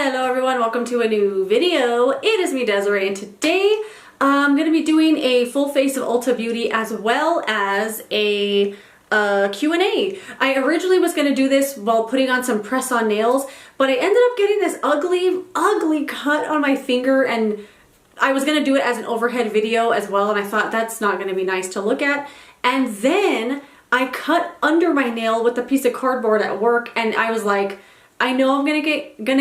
Hello everyone, welcome to a new video. It is me, Desiree, and today I'm going to be doing a full face of Ulta Beauty as well as a Q&A. I originally was going to do this while putting on some press-on nails, but I ended up getting this ugly cut on my finger, and I was going to do it as an overhead video as well, and I thought that's not going to be nice to look at. And then I cut under my nail with a piece of cardboard at work, and I was like, I know I'm gonna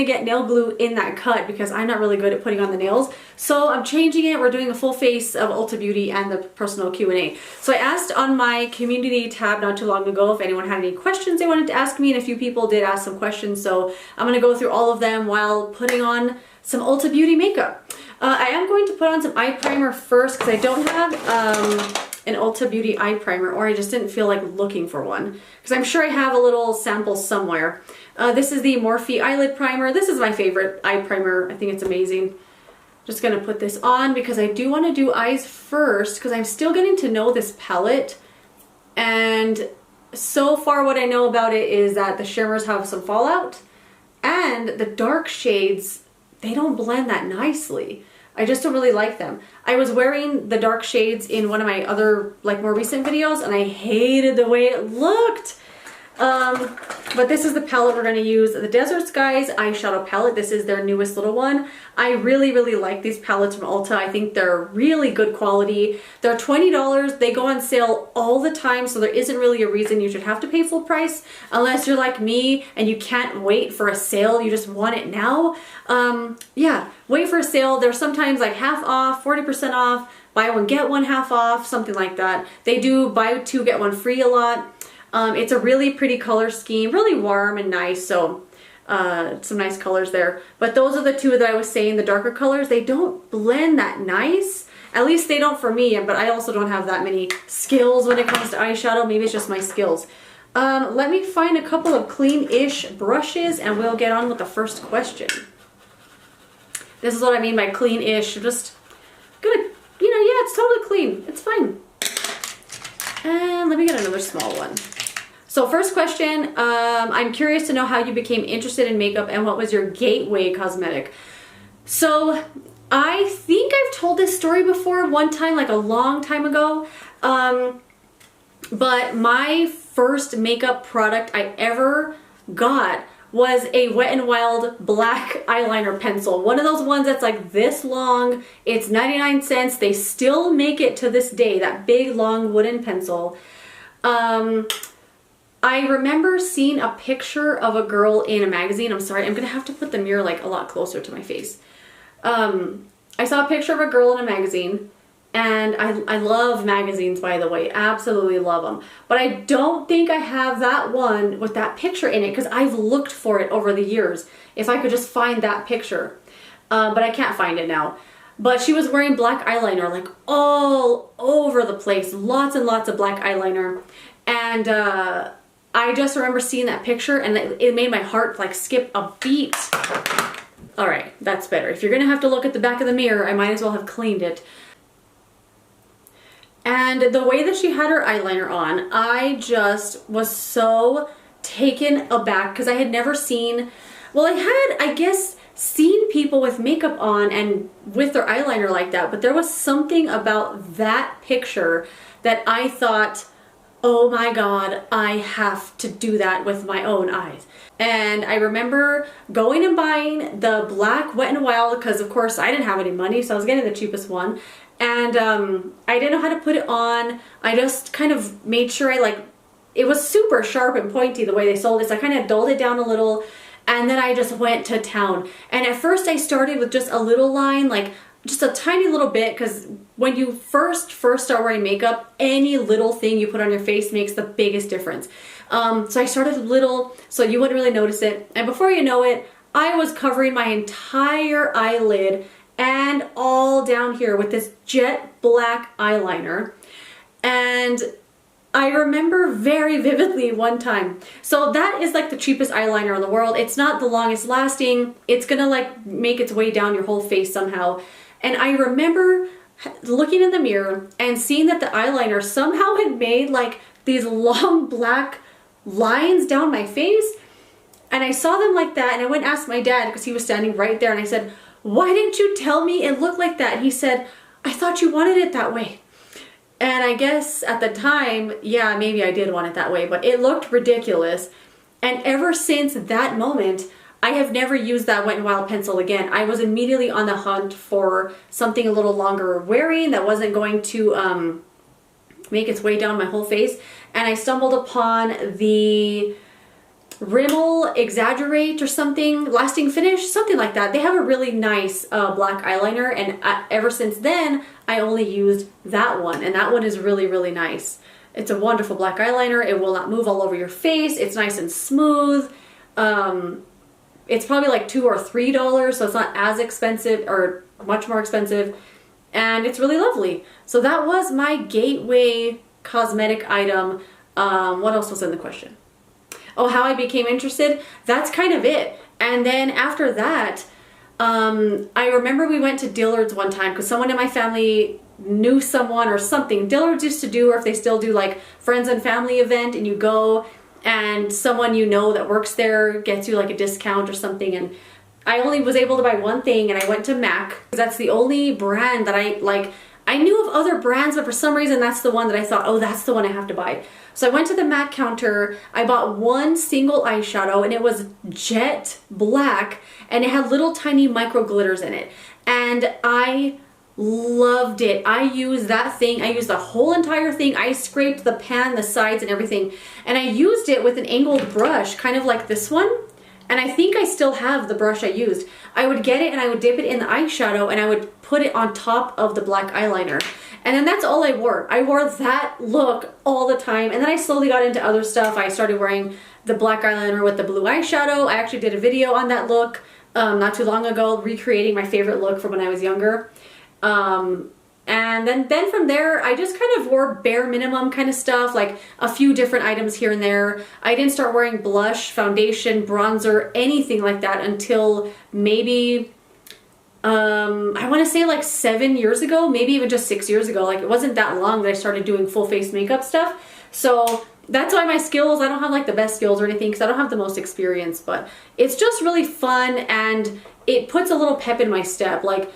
get nail glue in that cut because I'm not really good at putting on the nails. So I'm changing it. We're doing a full face of Ulta Beauty and the personal Q&A. So I asked on my community tab not too long ago if anyone had any questions they wanted to ask me, and a few people did ask some questions. So I'm gonna go through all of them while putting on some Ulta Beauty makeup. I am going to put on some eye primer first because I don't have an Ulta Beauty eye primer, or I just didn't feel like looking for one because I'm sure I have a little sample somewhere. This is the Morphe eyelid primer. This is my favorite eye primer. I think it's amazing. Just gonna put this on because I do want to do eyes first because I'm still getting to know this palette, and so far what I know about it is that the shimmers have some fallout and the dark shades, they don't blend that nicely. I just don't really like them. I was wearing the dark shades in one of my other, like, more recent videos, and I hated the way it looked. But this is the palette we're going to use, the Desert Skies eyeshadow palette. This is their newest little one. I really like these palettes from Ulta. I think they're really good quality. They're $20. They go on sale all the time, so there isn't really a reason you should have to pay full price unless you're like me and you can't wait for a sale. You just want it now. Yeah, wait for a sale. They're sometimes like half off, 40% off, buy one get one half off, something like that. They do buy two get one free a lot. It's a really pretty color scheme, really warm and nice, so some nice colors there. But those are the two that I was saying, the darker colors, they don't blend that nice. At least they don't for me, but I also don't have that many skills when it comes to eyeshadow. Maybe it's just my skills. Let me find a couple of clean-ish brushes and we'll get on with the first question. This is what I mean by clean-ish. I'm just gonna, yeah, it's totally clean. It's fine. And let me get another small one. So first question, I'm curious to know how you became interested in makeup and what was your gateway cosmetic. So I think I've told this story before one time, like a long time ago, but my first makeup product I ever got was a Wet n Wild black eyeliner pencil. One of those ones that's like this long. It's 99 cents. They still make it to this day, that big long wooden pencil. I remember seeing a picture of a girl in a magazine. I'm sorry, I'm gonna have to put the mirror like a lot closer to my face. I saw a picture of a girl in a magazine, and I love magazines, by the way, absolutely love them. But I don't think I have that one with that picture in it because I've looked for it over the years. If I could just find that picture, but I can't find it now. But she was wearing black eyeliner like all over the place, lots and lots of black eyeliner, and I just remember seeing that picture and it made my heart like skip a beat. All right, that's better. If you're gonna have to look at the back of the mirror, I might as well have cleaned it. And the way that she had her eyeliner on, I just was so taken aback because I had never seen, well, I had, I guess, seen people with makeup on and with their eyeliner like that, but there was something about that picture that I thought, oh my God, I have to do that with my own eyes. And I remember going and buying the black Wet n Wild because of course I didn't have any money, so I was getting the cheapest one. And I didn't know how to put it on. I just kind of made sure it was super sharp and pointy the way they sold it, so I kind of dulled it down a little, and then I just went to town. And at first I started with just a little line, like just a tiny little bit, because when you first start wearing makeup, any little thing you put on your face makes the biggest difference. So I started little, so you wouldn't really notice it. And before you know it, I was covering my entire eyelid and all down here with this jet black eyeliner. And I remember very vividly one time. So that is like the cheapest eyeliner in the world. It's not the longest lasting. It's gonna like make its way down your whole face somehow. And I remember looking in the mirror and seeing that the eyeliner somehow had made like these long black lines down my face. And I saw them like that, and I went and asked my dad because he was standing right there, and I said, why didn't you tell me it looked like that? And he said, I thought you wanted it that way. And I guess at the time, yeah, maybe I did want it that way, but it looked ridiculous. And ever since that moment, I have never used that Wet n Wild pencil again. I was immediately on the hunt for something a little longer wearing that wasn't going to make its way down my whole face. And I stumbled upon the Rimmel Exaggerate or something, Lasting Finish, something like that. They have a really nice black eyeliner, and ever since then, I only used that one, and that one is really, really nice. It's a wonderful black eyeliner. It will not move all over your face. It's nice and smooth. It's probably like $2 or $3, so it's not as expensive or much more expensive, and it's really lovely. So that was my gateway cosmetic item. What else was in the question? Oh, how I became interested? That's kind of it. And then after that, I remember we went to Dillard's one time because someone in my family knew someone or something. Dillard's used to do, or if they still do, like friends and family event, and you go and someone you know that works there gets you like a discount or something. And I only was able to buy one thing, and I went to MAC because that's the only brand that I like. I knew of other brands, but for some reason that's the one that I thought, oh, that's the one I have to buy. So I went to the MAC counter, I bought one single eyeshadow, and it was jet black, and it had little tiny micro glitters in it. And I loved it. I used that thing, I used the whole entire thing. I scraped the pan, the sides, and everything. And I used it with an angled brush, kind of like this one. And I think I still have the brush I used. I would get it and I would dip it in the eyeshadow and I would put it on top of the black eyeliner. And then that's all I wore. I wore that look all the time. And then I slowly got into other stuff. I started wearing the black eyeliner with the blue eyeshadow. I actually did a video on that look not too long ago, recreating my favorite look from when I was younger. And then from there, I just kind of wore bare minimum kind of stuff, like a few different items here and there. I didn't start wearing blush, foundation, bronzer, anything like that until maybe, I want to say like 7 years ago, maybe even just 6 years ago. Like it wasn't that long that I started doing full face makeup stuff. So that's why my skills, I don't have like the best skills or anything because I don't have the most experience, but it's just really fun and it puts a little pep in my step. Like,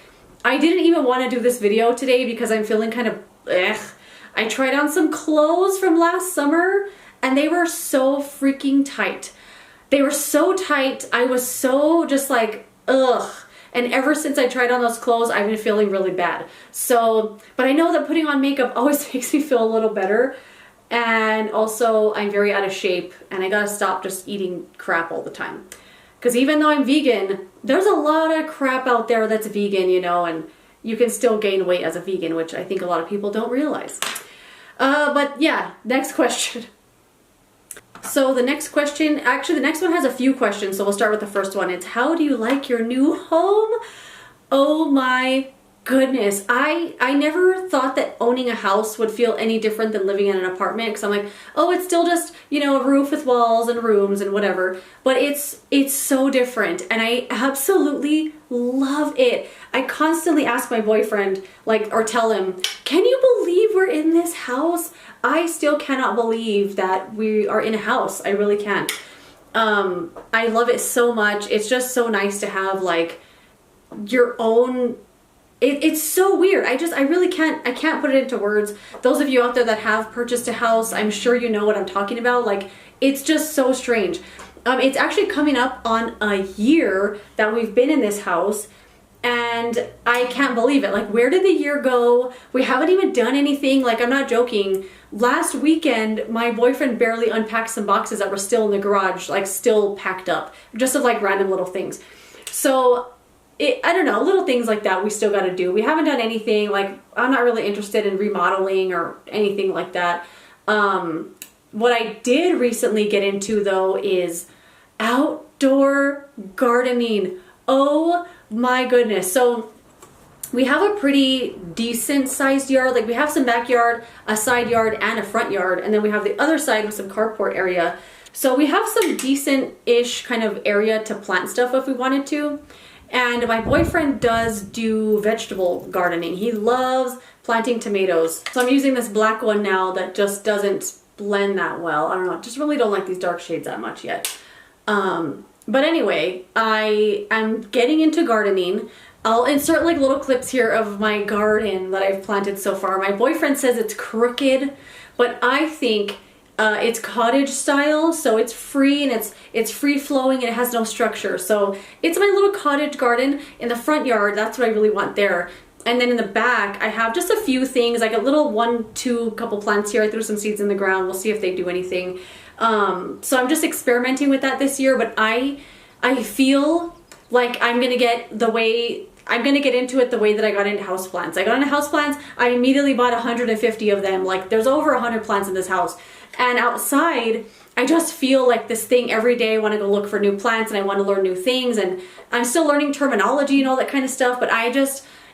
I didn't even want to do this video today because I'm feeling kind of I tried on some clothes from last summer and they were so freaking tight. They were so tight. I was so just like, ugh. And ever since I tried on those clothes, I've been feeling really bad. So, but I know that putting on makeup always makes me feel a little better. And also I'm very out of shape and I gotta stop just eating crap all the time. Because even though I'm vegan, there's a lot of crap out there that's vegan, you know, and you can still gain weight as a vegan, which I think a lot of people don't realize. But yeah, next question. So the next question, actually the next one has a few questions, so we'll start with the first one. It's, how do you like your new home? Oh my goodness. I never thought that owning a house would feel any different than living in an apartment, because I'm like, oh, it's still just, you know, a roof with walls and rooms and whatever. But it's so different and I absolutely love it. I constantly ask my boyfriend, like, or tell him, can you believe we're in this house? I still cannot believe that we are in a house. I really can't. I love it so much. It's just so nice to have like your own. It's so weird. I really can't put it into words. Those of you out there that have purchased a house, I'm sure you know what I'm talking about. Like, it's just so strange. It's actually coming up on a year that we've been in this house and I can't believe it. Like, where did the year go? We haven't even done anything. Like, I'm not joking. Last weekend, my boyfriend barely unpacked some boxes that were still in the garage, like still packed up, just of like random little things. So I don't know, little things like that we still got to do. We haven't done anything. Like, I'm not really interested in remodeling or anything like that. What I did recently get into though is outdoor gardening. Oh my goodness. So we have a pretty decent sized yard. Like, we have some backyard, a side yard, and a front yard. And then we have the other side with some carport area. So we have some decent-ish kind of area to plant stuff if we wanted to. And my boyfriend does do vegetable gardening. He loves planting tomatoes. So I'm using this black one now that just doesn't blend that well. I don't know, just really don't like these dark shades that much yet. But anyway, I am getting into gardening. I'll insert like little clips here of my garden that I've planted so far. My boyfriend says it's crooked, but I think it's cottage style, so it's free and it's free flowing and it has no structure. So it's my little cottage garden in the front yard. That's what I really want there. And then in the back, I have just a few things, like a little couple plants here. I threw some seeds in the ground. We'll see if they do anything. So I'm just experimenting with that this year, but I feel like I'm gonna get into it the way that I got into houseplants. I got into houseplants, I immediately bought 150 of them. Like there's over 100 plants in this house. And outside, I just feel like this thing every day. I want to go look for new plants and I want to learn new things. And I'm still learning terminology and all that kind of stuff, but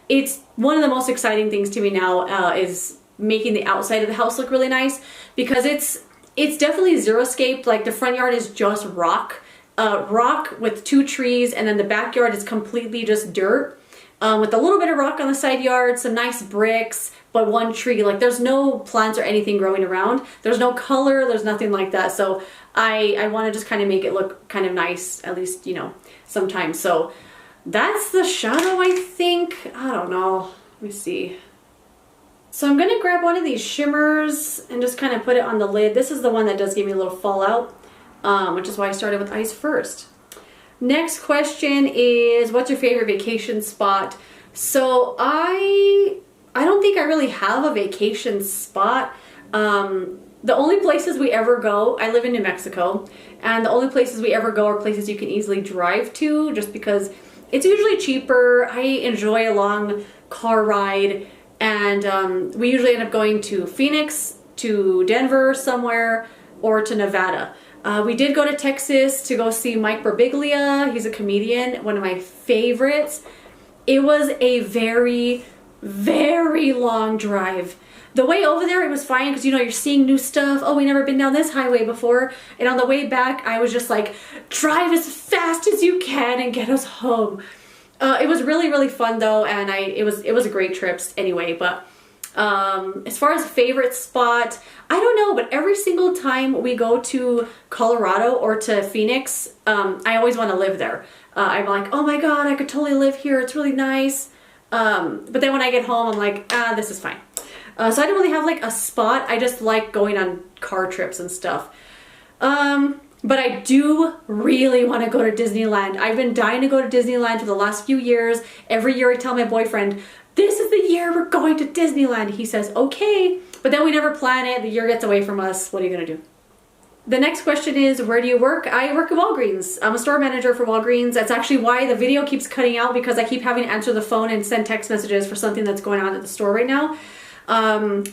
it's one of the most exciting things to me now is making the outside of the house look really nice, because it's definitely xeriscape. Like the front yard is just rock with 2 trees, and then the backyard is completely just dirt with a little bit of rock on the side yard, some nice bricks, but 1 tree. Like there's no plants or anything growing around. There's no color, there's nothing like that. So I want to just kind of make it look kind of nice, at least, you know, sometimes. So that's the shadow, I think. I don't know. Let me see. So I'm going to grab one of these shimmers and just kind of put it on the lid. This is the one that does give me a little fallout, which is why I started with eyes first. Next question is, what's your favorite vacation spot? So I don't think I really have a vacation spot. The only places we ever go, I live in New Mexico, and the only places we ever go are places you can easily drive to, just because it's usually cheaper. I enjoy a long car ride, and we usually end up going to Phoenix, to Denver somewhere, or to Nevada. We did go to Texas to go see Mike Birbiglia. He's a comedian, one of my favorites. It was a very, very long drive. The way over there, it was fine because, you know, you're seeing new stuff. Oh, we never been down this highway before. And on the way back, I was just like, drive as fast as you can and get us home. It was really, really fun though, and it was a great trip anyway. But as far as favorite spot, I don't know, but every single time we go to Colorado or to Phoenix, I always want to live there. I'm like, oh my God, I could totally live here. It's really nice. But then when I get home, I'm like, this is fine. So I don't really have like a spot. I just like going on car trips and stuff. But I do really want to go to Disneyland. I've been dying to go to Disneyland for the last few years. Every year I tell my boyfriend, this is the year we're going to Disneyland. He says, okay. But then we never plan it. The year gets away from us. What are you going to do? The next question is, where do you work? I work at Walgreens. I'm a store manager for Walgreens. That's actually why the video keeps cutting out, because I keep having to answer the phone and send text messages for something that's going on at the store right now.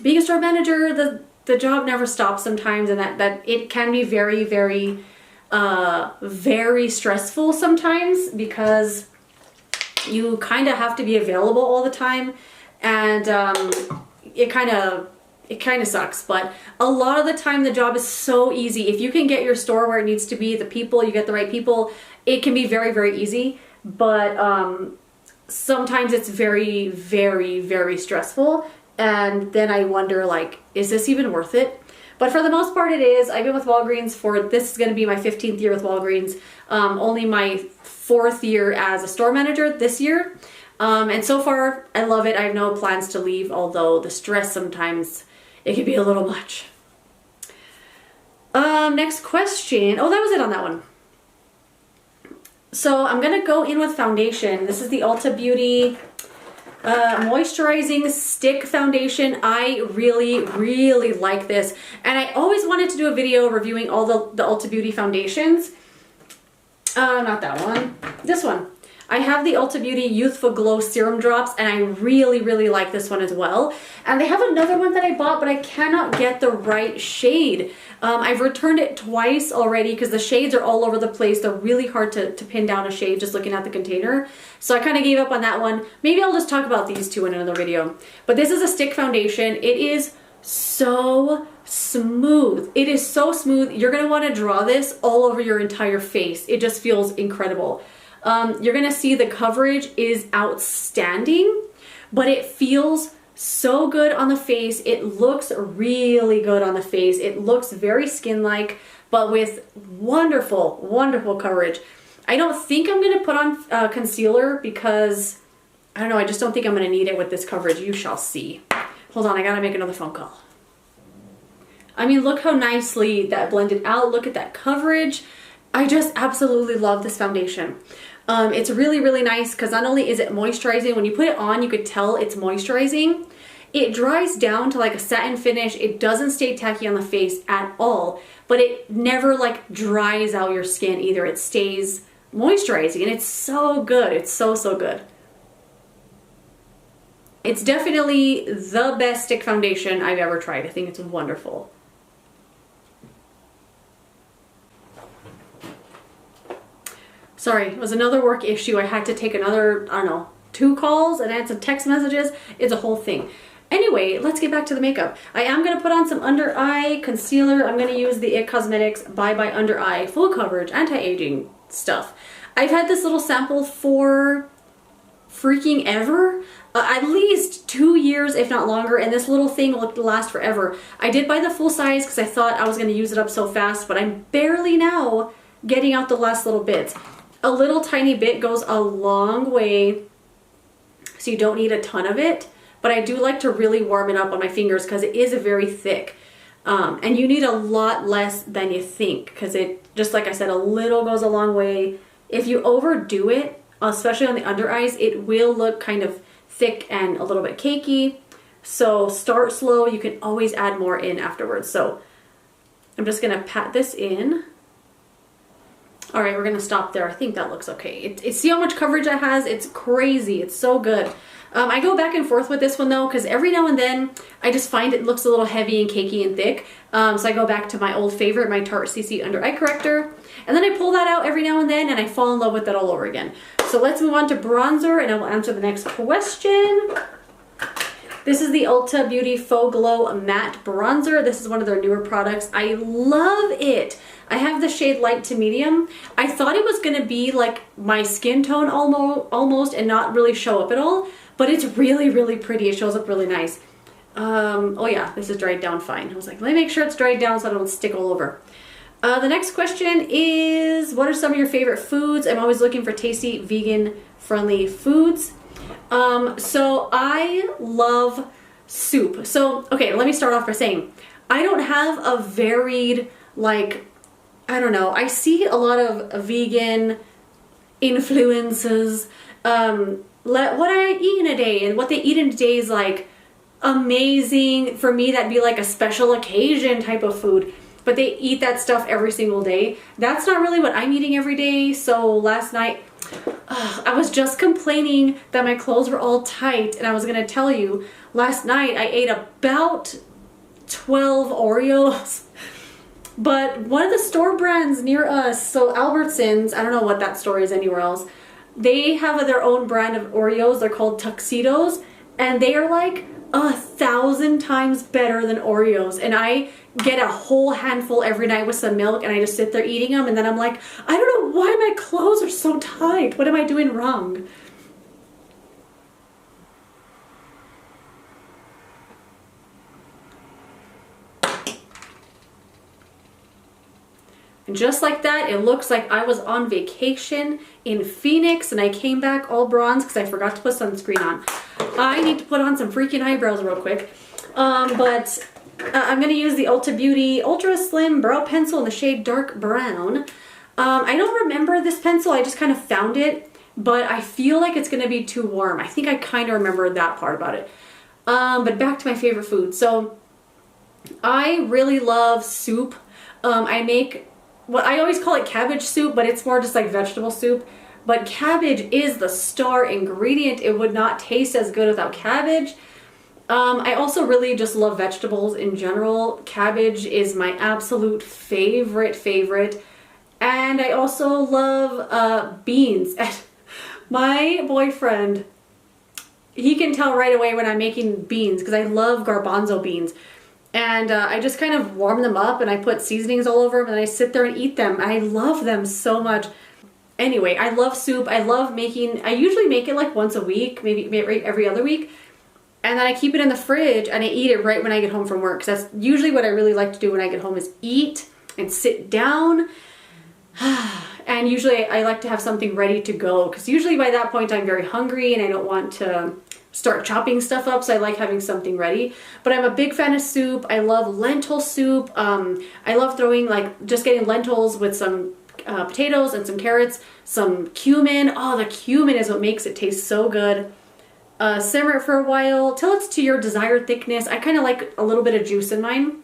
Being a store manager, the job never stops sometimes, and that it can be very, very, very stressful sometimes, because you kind of have to be available all the time, and it kind of sucks. But a lot of the time the job is so easy. If you can get your store where it needs to be, the people, you get the right people, it can be very, very easy. But sometimes it's very, very, very stressful. And then I wonder, like, is this even worth it? But for the most part it is. I've been with Walgreens this is going to be my 15th year with Walgreens. Only my 4th year as a store manager this year. And so far I love it. I have no plans to leave, although the stress sometimes, it can be a little much. Next question. Oh, that was it on that one. So I'm going to go in with foundation. This is the Ulta Beauty Moisturizing Stick Foundation. I really, really like this. And I always wanted to do a video reviewing all the Ulta Beauty foundations. Not that one. This one. I have the Ulta Beauty Youthful Glow Serum Drops, and I really, really like this one as well. And they have another one that I bought, but I cannot get the right shade. I've returned it twice already because the shades are all over the place. They're really hard to pin down a shade just looking at the container. So I kind of gave up on that one. Maybe I'll just talk about these two in another video. But this is a stick foundation. It is so smooth. It is so smooth. You're going to want to draw this all over your entire face. It just feels incredible. You're going to see the coverage is outstanding, but it feels so good on the face. It looks really good on the face. It looks very skin-like. but with wonderful, wonderful coverage. I don't think I'm going to put on concealer because, I don't know, I just don't think I'm going to need it with this coverage. You shall see. Hold on, I got to make another phone call. I mean, look how nicely that blended out. Look at that coverage. I just absolutely love this foundation. It's really, really nice because not only is it moisturizing, when you put it on, you could tell it's moisturizing. It dries down to like a satin finish. It doesn't stay tacky on the face at all, but it never like dries out your skin either. It stays moisturizing and it's so good. It's so, so good. It's definitely the best stick foundation I've ever tried. I think it's wonderful. Sorry, it was another work issue. I had to take another, I don't know, 2 calls and I had some text messages. It's a whole thing. Anyway, let's get back to the makeup. I am going to put on some under eye concealer. I'm going to use the It Cosmetics Bye Bye Under Eye Full Coverage Anti-Aging stuff. I've had this little sample for freaking ever. At least 2 years, if not longer, and this little thing will last forever. I did buy the full size because I thought I was going to use it up so fast, but I'm barely now getting out the last little bits. A little tiny bit goes a long way, so you don't need a ton of it, but I do like to really warm it up on my fingers because it is very thick. And you need a lot less than you think because it, just like I said, a little goes a long way. If you overdo it, especially on the under eyes, it will look kind of thick and a little bit cakey. So start slow. You can always add more in afterwards. So I'm just going to pat this in. All right, we're going to stop there. I think that looks okay. See how much coverage it has? It's crazy. It's so good. I go back and forth with this one though, because every now and then I just find it looks a little heavy and cakey and thick. So I go back to my old favorite, my Tarte Cc Under Eye Corrector. And then I pull that out every now and then and I fall in love with that all over again. So let's move on to bronzer and I will answer the next question. This is the Ulta Beauty Faux Glow Matte Bronzer. This is one of their newer products. I love it. I have the shade light to medium. I thought it was going to be like my skin tone almost and not really show up at all, but it's really, really pretty. It shows up really nice. Oh yeah, this is dried down fine. I was like, let me make sure it's dried down so I don't stick all over. The next question is, what are some of your favorite foods? I'm always looking for tasty, vegan-friendly foods. So I love soup. So, okay, let me start off by saying, I don't have a varied, like, I don't know, I see a lot of vegan influences, what I eat in a day, and what they eat in a day is like amazing. For me, that'd be like a special occasion type of food, but they eat that stuff every single day. That's not really what I'm eating every day. So last night, I was just complaining that my clothes were all tight, and I was going to tell you, last night I ate about 12 Oreos. But one of the store brands near us, so Albertsons, I don't know what that store is anywhere else, they have their own brand of Oreos. They're called Tuxedos, and they are like 1,000 times better than Oreos. And I get a whole handful every night with some milk, and I just sit there eating them, and then I'm like, I don't know why my clothes are so tight. What am I doing wrong? And just like that, it looks like I was on vacation in Phoenix and I came back all bronzed because I forgot to put sunscreen on. I need to put on some freaking eyebrows real quick. I'm going to use the Ulta Beauty Ultra Slim Brow Pencil in the shade Dark Brown. I don't remember this pencil, I just kind of found it, but I feel like it's going to be too warm. I think I kind of remember that part about it. But back to my favorite food. So I really love soup. I make what I always call it cabbage soup, but it's more just like vegetable soup. But cabbage is the star ingredient. It would not taste as good without cabbage. I also really just love vegetables in general. Cabbage is my absolute favorite. And I also love beans. My boyfriend, he can tell right away when I'm making beans because I love garbanzo beans. And I just kind of warm them up and I put seasonings all over them and I sit there and eat them. I love them so much. Anyway, I love soup. I love making, I usually make it like once a week, maybe every other week. And then I keep it in the fridge and I eat it right when I get home from work. So that's usually what I really like to do when I get home is eat and sit down. And usually I like to have something ready to go because usually by that point I'm very hungry and I don't want to start chopping stuff up, so I like having something ready. But I'm a big fan of soup. I love lentil soup. I love throwing, like, just getting lentils with some potatoes and some carrots, some cumin. Oh, the cumin is what makes it taste so good. Simmer it for a while till it's to your desired thickness. I kind of like a little bit of juice in mine.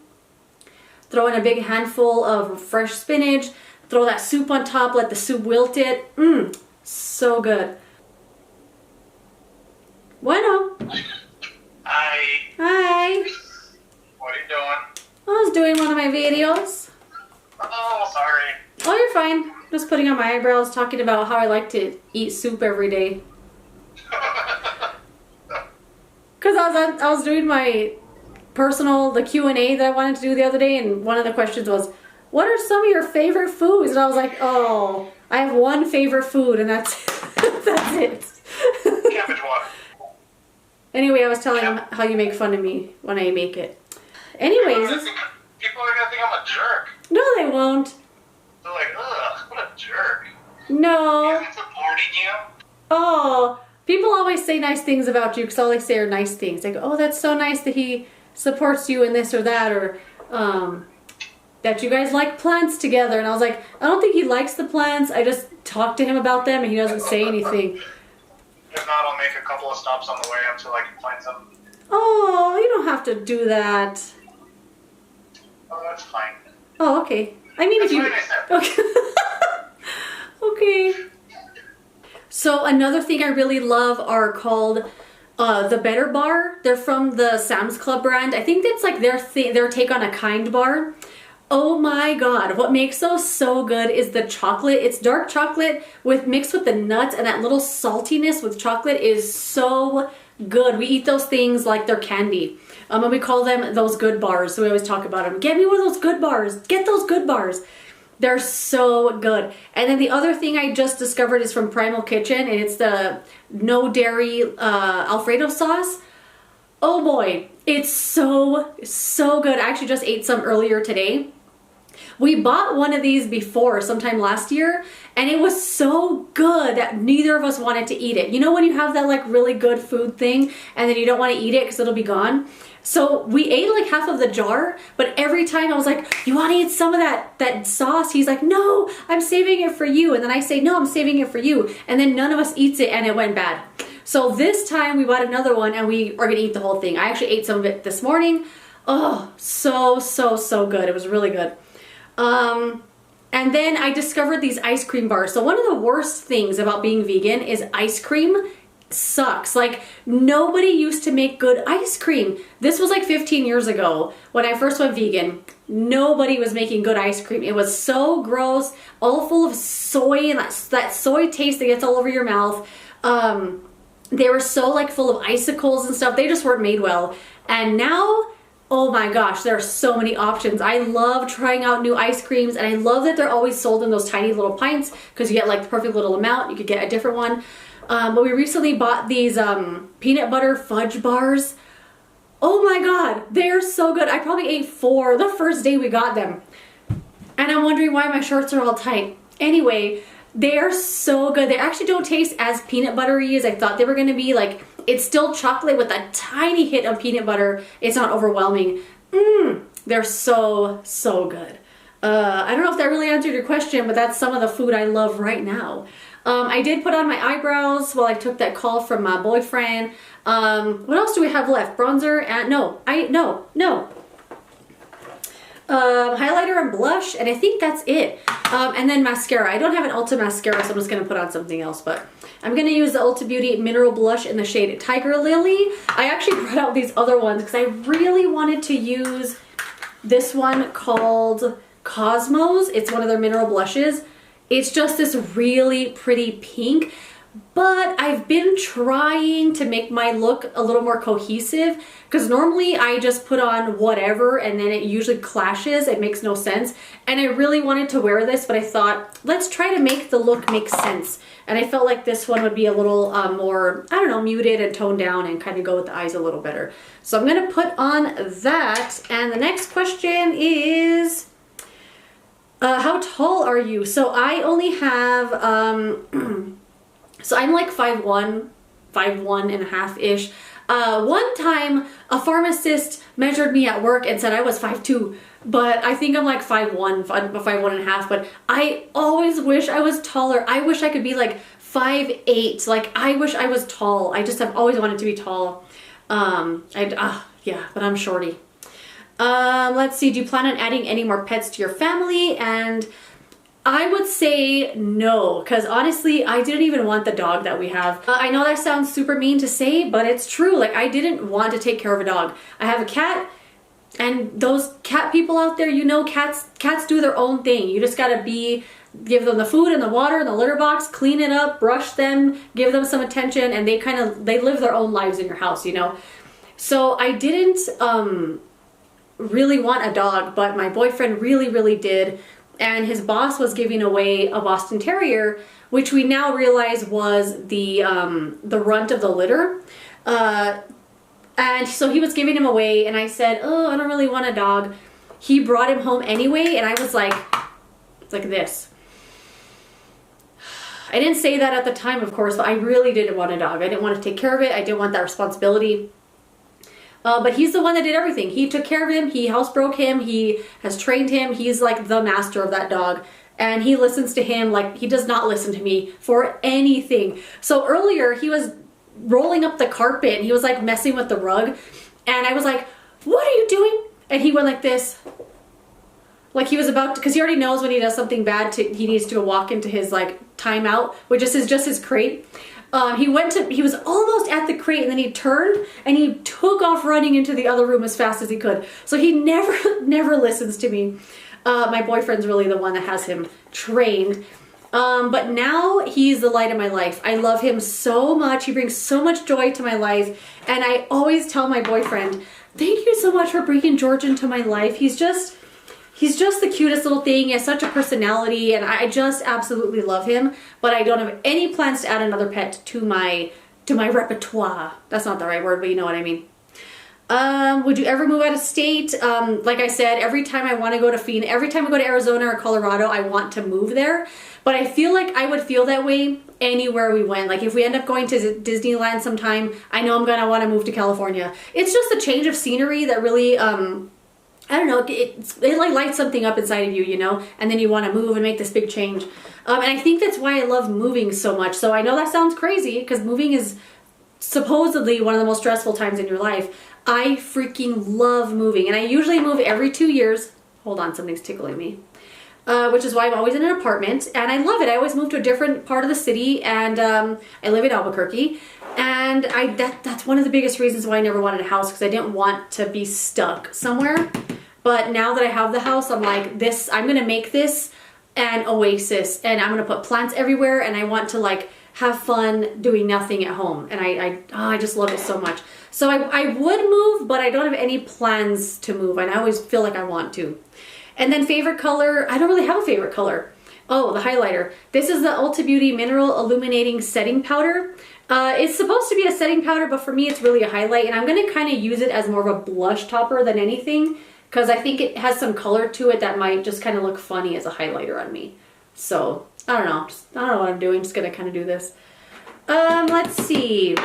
Throw in a big handful of fresh spinach. Throw that soup on top, let the soup wilt it. So good. Bueno. Hi. Hi. What are you doing? I was doing one of my videos. Oh, sorry. Oh, you're fine. Just putting on my eyebrows, talking about how I like to eat soup every day. Because I was doing my the Q&A that I wanted to do the other day, and one of the questions was, what are some of your favorite foods? And I was like, oh, I have one favorite food, and that's that's it. Cabbage water. Anyway, I was telling him how you make fun of me when I make it. Anyways. People are gonna think I'm a jerk. No, they won't. They're like, ugh, what a jerk. No. He's supporting you? Oh, people always say nice things about you because all they say are nice things. They go, oh, that's so nice that he supports you in this or that, or that you guys like plants together. And I was like, I don't think he likes the plants. I just talk to him about them and he doesn't say anything. If not, I'll make a couple of stops on the way up till I can find some. Oh, you don't have to do that. Oh, that's fine. Oh, okay. I mean, That's if you... Okay. Okay. So another thing I really love are called the Better Bar. They're from the Sam's Club brand. I think that's like their take on a Kind bar. Oh my god, what makes those so good is the chocolate. It's dark chocolate mixed with the nuts, and that little saltiness with chocolate is so good. We eat those things like they're candy. And we call them those good bars, so we always talk about them. Get me one of those good bars. Get those good bars. They're so good. And then the other thing I just discovered is from Primal Kitchen, and it's the no dairy Alfredo sauce. Oh boy, it's so good. I actually just ate some earlier today. We bought one of these before, sometime last year, and it was so good that neither of us wanted to eat it. You know when you have that like really good food thing and then you don't want to eat it because it'll be gone? So we ate like half of the jar, but every time I was like, you want to eat some of that sauce? He's like, no, I'm saving it for you. And then I say, no, I'm saving it for you. And then none of us eats it and it went bad. So this time we bought another one and we are going to eat the whole thing. I actually ate some of it this morning. Oh, so good. It was really good. And then I discovered these ice cream bars. So one of the worst things about being vegan is ice cream sucks. Like, nobody used to make good ice cream. This was like 15 years ago when I first went vegan. Nobody was making good ice cream. It was so gross, all full of soy and that soy taste that gets all over your mouth. They were so like full of icicles and stuff. They just weren't made well. And now, oh my gosh, there are so many options. I love trying out new ice creams, and I love that they're always sold in those tiny little pints because you get like the perfect little amount. You could get a different one. But we recently bought these peanut butter fudge bars. Oh my god, they're so good. I probably ate 4 the first day we got them. And I'm wondering why my shorts are all tight. Anyway, they are so good. They actually don't taste as peanut buttery as I thought they were going to be. Like, it's still chocolate with a tiny hit of peanut butter. It's not overwhelming. They're so good. I don't know if that really answered your question, but that's some of the food I love right now. I did put on my eyebrows while I took that call from my boyfriend. What else do we have left? Bronzer and no. Highlighter and blush, and I think that's it. And then mascara. I don't have an Ulta mascara, so I'm just going to put on something else, but I'm going to use the Ulta Beauty Mineral Blush in the shade Tiger Lily. I actually brought out these other ones because I really wanted to use this one called Cosmos. It's one of their mineral blushes. It's just this really pretty pink, but I've been trying to make my look a little more cohesive because normally I just put on whatever and then it usually clashes. It makes no sense. And I really wanted to wear this, but I thought, let's try to make the look make sense. And I felt like this one would be a little more, I don't know, muted and toned down and kind of go with the eyes a little better. So I'm going to put on that. And the next question is, How tall are you? So I only have, so I'm like 5'1", 5'1.5" ish. One time a pharmacist measured me at work and said I was 5'2", but I think I'm like 5'1", 5'1.5", but I always wish I was taller. I wish I could be like 5'8", like I wish I was tall. I just have always wanted to be tall. Yeah, but I'm shorty. Let's see, do you plan on adding any more pets to your family? And I would say no, because honestly, I didn't even want the dog that we have. I know that sounds super mean to say, but it's true. Like, I didn't want to take care of a dog. I have a cat, and those cat people out there, you know, cats do their own thing. You just gotta give them the food and the water and the litter box, clean it up, brush them, give them some attention, and they live their own lives in your house, you know? So I didn't really want a dog, but my boyfriend really did. And his boss was giving away a Boston Terrier, which we now realize was the runt of the litter. And so he was giving him away, and I said, oh, I don't really want a dog. He brought him home anyway, and I was like this. I didn't say that at the time, of course, but I really didn't want a dog. I didn't want to take care of it. I didn't want that responsibility. But he's the one that did everything. He took care of him. He housebroke him. He has trained him. He's like the master of that dog. And he listens to him like he does not listen to me for anything. So earlier he was rolling up the carpet and he was like messing with the rug. And I was like, what are you doing? And he went like this. Like he was about to, because he already knows when he does something bad, he needs to go walk into his like timeout, which is just his crate. He was almost at the crate, and then he turned and he took off running into the other room as fast as he could. So he never listens to me. My boyfriend's really the one that has him trained. But now he's the light of my life. I love him so much. He brings so much joy to my life. And I always tell my boyfriend, thank you so much for bringing George into my life. He's just the cutest little thing. He has such a personality, and I just absolutely love him. But I don't have any plans to add another pet to my repertoire. That's not the right word, but you know what I mean. Would you ever move out of state? Like I said, every time I want to go to Phoenix, every time I go to Arizona or Colorado, I want to move there. But I feel like I would feel that way anywhere we went. Like if we end up going to Disneyland sometime, I know I'm gonna want to move to California. It's just a change of scenery that really, I don't know, it like lights something up inside of you, you know, and then you want to move and make this big change. And I think that's why I love moving so much. So I know that sounds crazy because moving is supposedly one of the most stressful times in your life. I freaking love moving, and I usually move every 2 years. Hold on, something's tickling me. Which is why I'm always in an apartment, and I love it. I always move to a different part of the city, and I live in Albuquerque. And that's one of the biggest reasons why I never wanted a house, because I didn't want to be stuck somewhere. But now that I have the house, I'm like, I'm gonna make this an oasis, and I'm gonna put plants everywhere, and I want to like have fun doing nothing at home. And I just love it so much. So I would move, but I don't have any plans to move, and I always feel like I want to. And then favorite color, I don't really have a favorite color. Oh, the highlighter. This is the Ulta Beauty Mineral Illuminating Setting Powder. It's supposed to be a setting powder, but for me it's really a highlight, and I'm going to kind of use it as more of a blush topper than anything, because I think it has some color to it that might just kind of look funny as a highlighter on me. So, I don't know. I don't know what I'm doing. I'm just going to kind of do this. Let's see.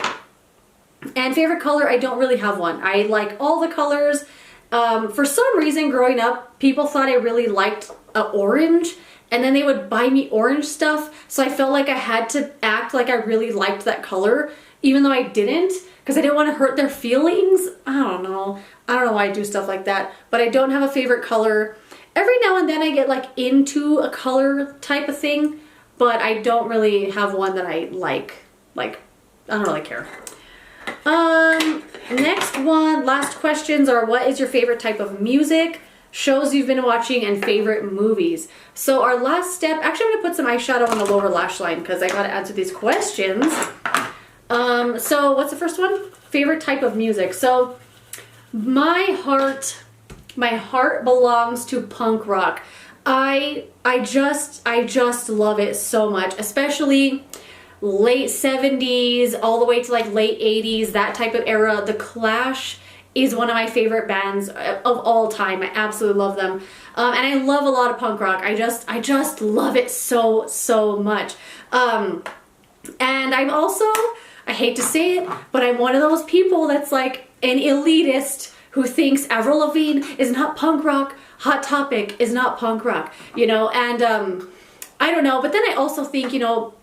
And favorite color, I don't really have one. I like all the colors. For some reason, growing up, people thought I really liked orange, and then they would buy me orange stuff, so I felt like I had to act like I really liked that color, even though I didn't, because I didn't want to hurt their feelings. I don't know why I do stuff like that, but I don't have a favorite color. Every now and then I get like into a color type of thing, but I don't really have one that I like. Like, I don't really care. Next one, last questions are, what is your favorite type of music, shows you've been watching, and favorite movies? So our last step, actually I'm going to put some eyeshadow on the lower lash line because I got to answer these questions. So what's the first one? Favorite type of music. So my heart belongs to punk rock. I just love it so much, especially late 70s all the way to like late 80s, that type of era. The Clash is one of my favorite bands of all time. I absolutely love them. And I love a lot of punk rock. I just love it so much. And I'm also, I hate to say it, but I'm one of those people that's like an elitist who thinks Avril Lavigne is not punk rock, Hot Topic is not punk rock, you know, and I don't know, but then I also think, you know,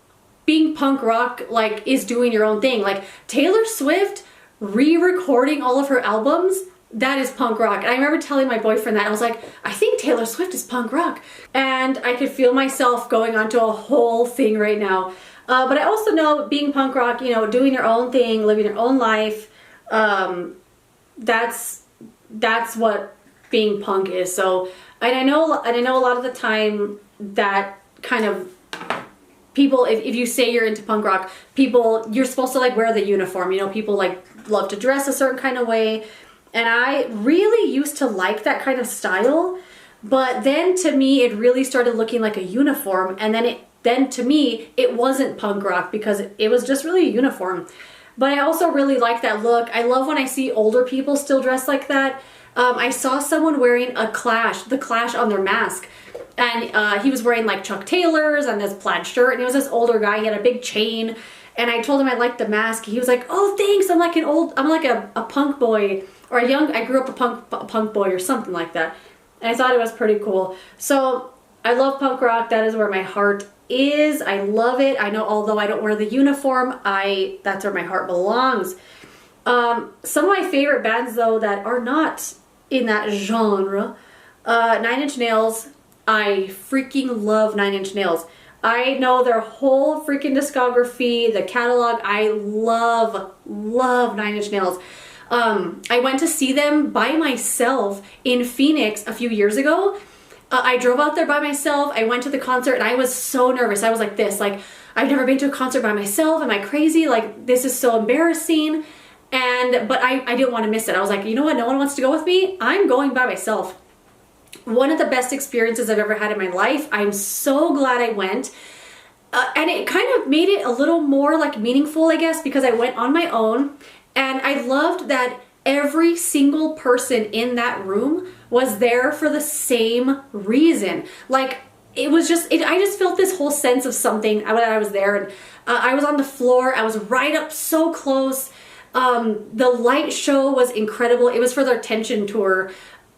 being punk rock, like, is doing your own thing. Like, Taylor Swift re-recording all of her albums, that is punk rock. And I remember telling my boyfriend that. I was like, I think Taylor Swift is punk rock. And I could feel myself going onto a whole thing right now. But I also know being punk rock, you know, doing your own thing, living your own life, that's what being punk is. So, and I know a lot of the time that kind of people, if you say you're into punk rock, people, you're supposed to like wear the uniform, you know, people like love to dress a certain kind of way. And I really used to like that kind of style, but then to me, it really started looking like a uniform. And then to me, it wasn't punk rock because it was just really a uniform. But I also really like that look. I love when I see older people still dressed like that. I saw someone wearing the Clash on their mask. And he was wearing like Chuck Taylors and this plaid shirt. And he was this older guy. He had a big chain. And I told him I liked the mask. He was like, oh, thanks. I'm like a punk boy. Or I grew up a punk boy or something like that. And I thought it was pretty cool. So I love punk rock. That is where my heart is. I love it. I know, although I don't wear the uniform, that's where my heart belongs. Some of my favorite bands though that are not in that genre, 9 Inch Nails. I freaking love 9 Inch Nails. I know their whole freaking discography, the catalog. I love 9 Inch Nails. I went to see them by myself in Phoenix a few years ago. I drove out there by myself. I went to the concert and I was so nervous. I was like this, like, I've never been to a concert by myself. Am I crazy? Like, this is so embarrassing. But I didn't want to miss it. I was like, you know what? No one wants to go with me. I'm going by myself. One of the best experiences I've ever had in my life. I'm so glad I went. And it kind of made it a little more like meaningful, I guess, because I went on my own. And I loved that every single person in that room was there for the same reason. Like, it was just, I just felt this whole sense of something when I was there. And I was on the floor. I was right up so close. The light show was incredible. It was for their Tension tour.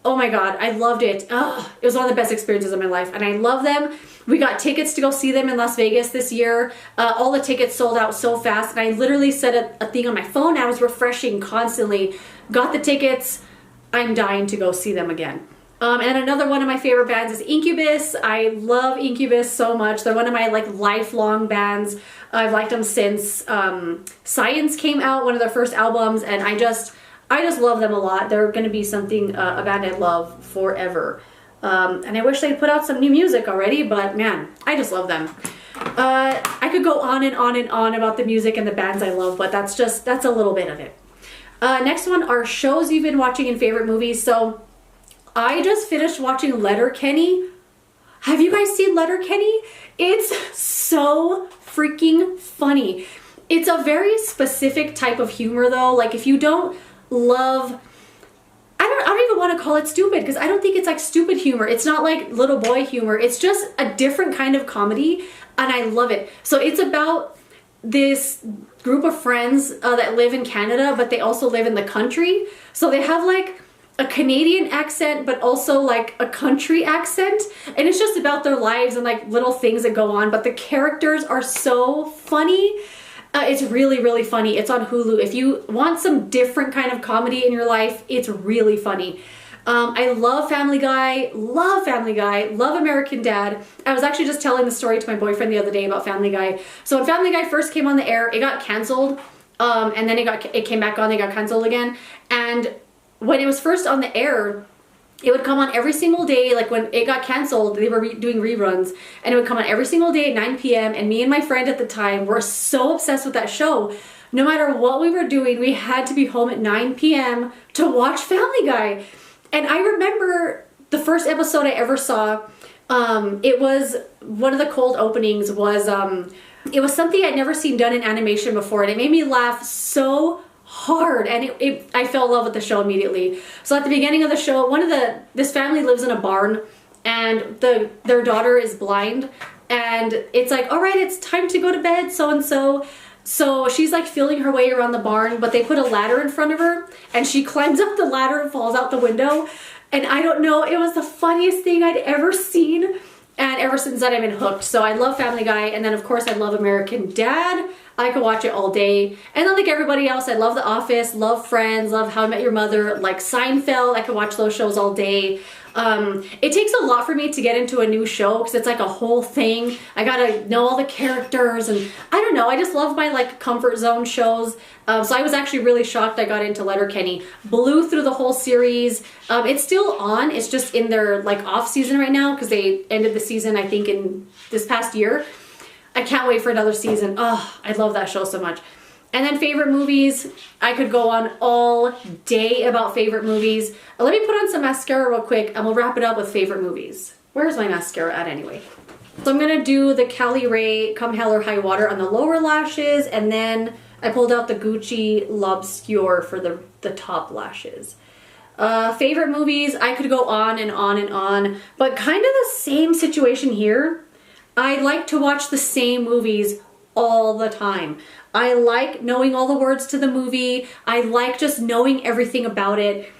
Oh my God, I loved it. Oh, it was one of the best experiences of my life. And I love them. We got tickets to go see them in Las Vegas this year. All the tickets sold out so fast. And I literally set a thing on my phone. I was refreshing constantly. Got the tickets. I'm dying to go see them again. And another one of my favorite bands is Incubus. I love Incubus so much. They're one of my like lifelong bands. I've liked them since Science came out, one of their first albums. And I just love them a lot. They're going to be something, a band I love forever. And I wish they'd put out some new music already, but man, I just love them. I could go on and on and on about the music and the bands I love, but that's a little bit of it. Next one are shows you've been watching and favorite movies. So I just finished watching Letterkenny. Have you guys seen Letterkenny? It's so freaking funny. It's a very specific type of humor though. Like if you don't love, I don't even want to call it stupid because I don't think it's like stupid humor. It's not like little boy humor. It's just a different kind of comedy and I love it. So it's about this group of friends that live in Canada, but they also live in the country. So they have like a Canadian accent, but also like a country accent. And it's just about their lives and like little things that go on. But the characters are so funny. It's really, really funny. It's on Hulu. If you want some different kind of comedy in your life, it's really funny. I love Family Guy, love American Dad. I was actually just telling the story to my boyfriend the other day about Family Guy. So when Family Guy first came on the air, it got canceled. And then it came back on, they got canceled again. And when it was first on the air, it would come on every single day. Like when it got canceled, they were doing reruns and it would come on every single day at 9 p.m. And me and my friend at the time were so obsessed with that show. No matter what we were doing, we had to be home at 9 p.m. to watch Family Guy. And I remember the first episode I ever saw, it was one of the cold openings was, it was something I'd never seen done in animation before. And it made me laugh so hard, and I fell in love with the show immediately. So at the beginning of the show, this family lives in a barn, and their daughter is blind, and it's like, all right, it's time to go to bed, so and so. So she's like feeling her way around the barn, but they put a ladder in front of her, and she climbs up the ladder and falls out the window. And I don't know, it was the funniest thing I'd ever seen. And ever since then, I've been hooked. So I love Family Guy. And then, of course, I love American Dad. I could watch it all day. And then, like everybody else, I love The Office, love Friends, love How I Met Your Mother, like Seinfeld. I could watch those shows all day. It takes a lot for me to get into a new show because it's like a whole thing. I gotta know all the characters, and I don't know, I just love my like comfort zone shows. So I was actually really shocked I got into Letterkenny. Blew through the whole series. It's still on, it's just in their like off season right now because they ended the season I think in this past year. I can't wait for another season. Oh, I love that show so much. And then favorite movies, I could go on all day about favorite movies. Let me put on some mascara real quick and we'll wrap it up with favorite movies. Where's my mascara at anyway? So I'm gonna do the Cali Ray Come Hell or High Water on the lower lashes, and then I pulled out the Gucci L'Obscure for the top lashes. Favorite movies, I could go on and on and on, but kind of the same situation here. I like to watch the same movies all the time. I like knowing all the words to the movie. I like just knowing everything about it.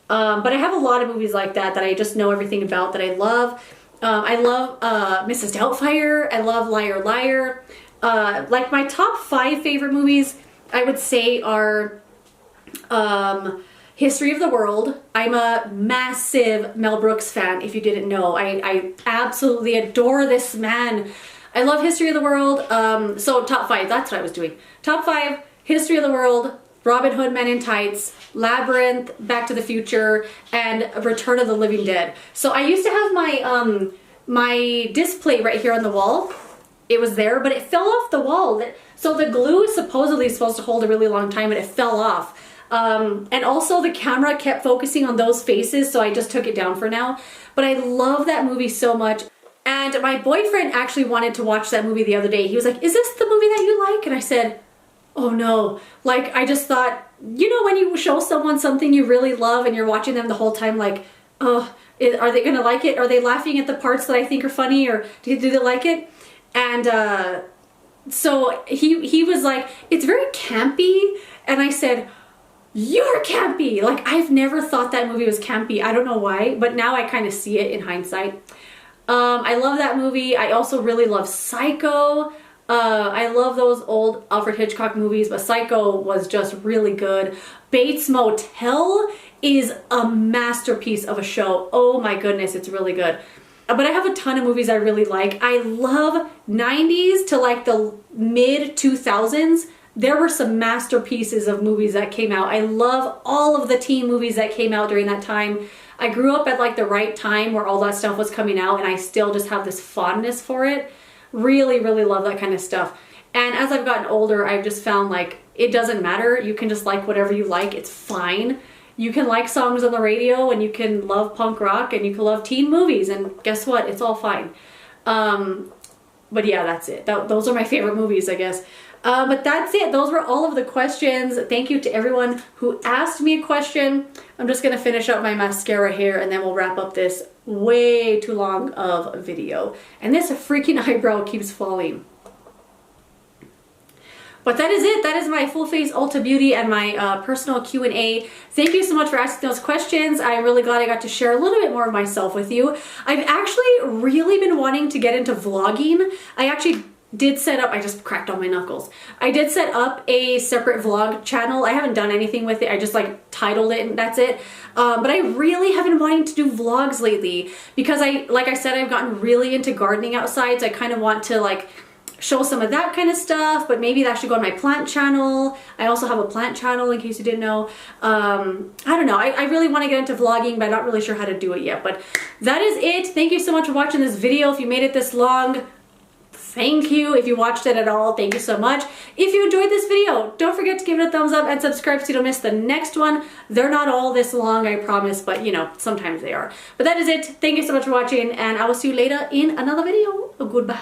But I have a lot of movies like that I just know everything about that I love. I love Mrs. Doubtfire. I love Liar Liar. Like my top 5 favorite movies, I would say are History of the World. I'm a massive Mel Brooks fan, if you didn't know. I absolutely adore this man. I love History of the World. So top 5, that's what I was doing. Top 5, History of the World, Robin Hood Men in Tights, Labyrinth, Back to the Future, and Return of the Living Dead. So I used to have my my display right here on the wall. It was there, but it fell off the wall. So the glue is supposedly supposed to hold a really long time, and it fell off. And also the camera kept focusing on those faces, so I just took it down for now. But I love that movie so much. And my boyfriend actually wanted to watch that movie the other day. He was like, is this the movie that you like? And I said, oh no. Like, I just thought, you know, when you show someone something you really love and you're watching them the whole time, like, oh, are they gonna like it? Are they laughing at the parts that I think are funny, or do they like it? And so he was like, it's very campy. And I said, you're campy. Like, I've never thought that movie was campy. I don't know why, but now I kind of see it in hindsight. I love that movie. I also really love Psycho. I love those old Alfred Hitchcock movies, but Psycho was just really good. Bates Motel is a masterpiece of a show. Oh my goodness, it's really good. But I have a ton of movies I really like. I love 90s to like the mid 2000s. There were some masterpieces of movies that came out. I love all of the teen movies that came out during that time. I grew up at like the right time where all that stuff was coming out, and I still just have this fondness for it. Really, really love that kind of stuff. And as I've gotten older, I've just found like it doesn't matter. You can just like whatever you like. It's fine. You can like songs on the radio, and you can love punk rock, and you can love teen movies, and guess what? It's all fine. But yeah, that's it. Those are my favorite movies, I guess. But that's it. Those were all of the questions. Thank you to everyone who asked me a question. I'm just going to finish up my mascara here, and then we'll wrap up this way too long of a video. And this freaking eyebrow keeps falling. But that is it. That is my full face Ulta Beauty and my personal Q&A. Thank you so much for asking those questions. I'm really glad I got to share a little bit more of myself with you. I've actually really been wanting to get into vlogging. I actually did set up, I just cracked all my knuckles. I did set up a separate vlog channel. I haven't done anything with it. I just like titled it and that's it. But I really have been wanting to do vlogs lately because like I said, I've gotten really into gardening outside. So I kind of want to like show some of that kind of stuff, but maybe that should go on my plant channel. I also have a plant channel in case you didn't know. I don't know. I really want to get into vlogging, but I'm not really sure how to do it yet. But that is it. Thank you so much for watching this video. If you made it this long, thank you. If you watched it at all, thank you so much. If you enjoyed this video, don't forget to give it a thumbs up and subscribe so you don't miss the next one. They're not all this long, I promise, but you know, sometimes they are. But that is it. Thank you so much for watching, and I will see you later in another video. Goodbye.